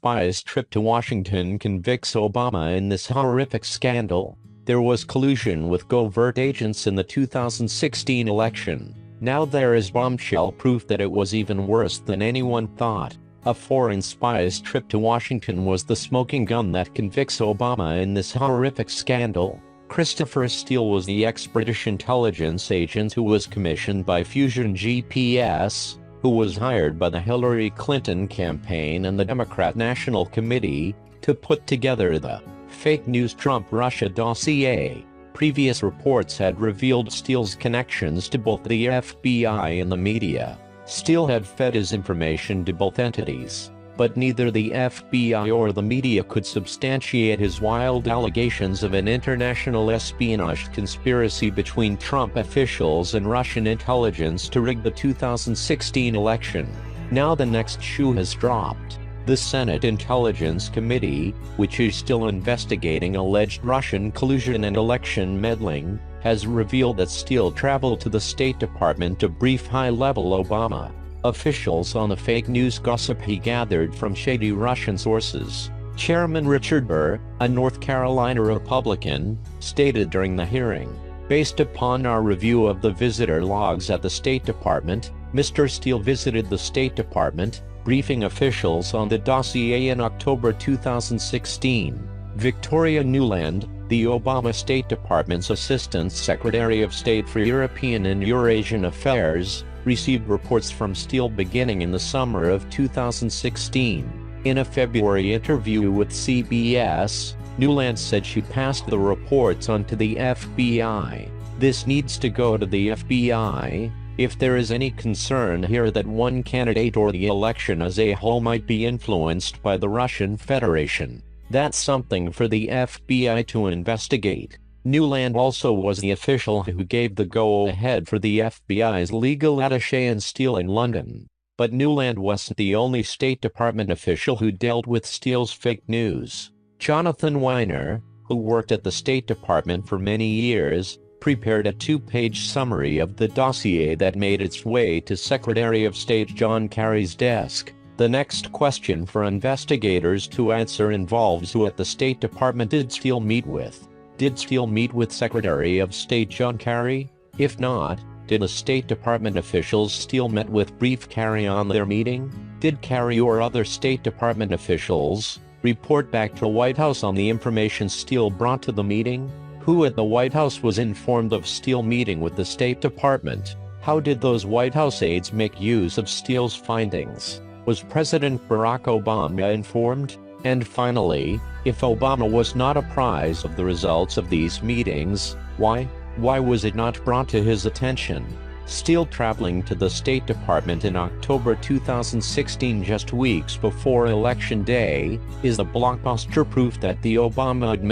spy's trip to Washington convicts Obama in this horrific scandal. There was collusion with covert agents in the 2016 election. Now there is bombshell proof that it was even worse than anyone thought. A foreign spy's trip to Washington was the smoking gun that convicts Obama in this horrific scandal. Christopher Steele was the ex-British intelligence agent who was commissioned by Fusion GPS, who was hired by the Hillary Clinton campaign and the Democrat National Committee to put together the fake news Trump-Russia dossier. Previous reports had revealed Steele's connections to both the FBI and the media. Steele had fed his information to both entities, but neither the FBI or the media could substantiate his wild allegations of an international espionage conspiracy between Trump officials and Russian intelligence to rig the 2016 election. Now the next shoe has dropped. The Senate Intelligence Committee, which is still investigating alleged Russian collusion and election meddling, has revealed that Steele traveled to the State Department to brief high-level Obama officials on the fake news gossip he gathered from shady Russian sources. Chairman Richard Burr, a North Carolina Republican, stated during the hearing, "Based upon our review of the visitor logs at the State Department, Mr. Steele visited the State Department, briefing officials on the dossier in October 2016. Victoria Nuland, the Obama State Department's Assistant Secretary of State for European and Eurasian Affairs, received reports from Steele beginning in the summer of 2016. In a February interview with CBS, Nuland said she passed the reports on to the FBI. This needs to go to the FBI. If there is any concern here that one candidate or the election as a whole might be influenced by the Russian Federation, that's something for the FBI to investigate." Nuland also was the official who gave the go-ahead for the FBI's legal attaché in Steele in London. But Nuland wasn't the only State Department official who dealt with Steele's fake news. Jonathan Weiner, who worked at the State Department for many years, prepared a two-page summary of the dossier that made its way to Secretary of State John Kerry's desk. The next question for investigators to answer involves who at the State Department did Steele meet with. Did Steele meet with Secretary of State John Kerry? If not, did the State Department officials Steele met with brief Kerry on their meeting? Did Kerry or other State Department officials report back to the White House on the information Steele brought to the meeting? Who at the White House was informed of Steele meeting with the State Department? How did those White House aides make use of Steele's findings? Was President Barack Obama informed? And finally, if Obama was not apprised of the results of these meetings, why was it not brought to his attention? Steele traveling to the State Department in October 2016, just weeks before Election Day, is the blockbuster proof that the Obama administration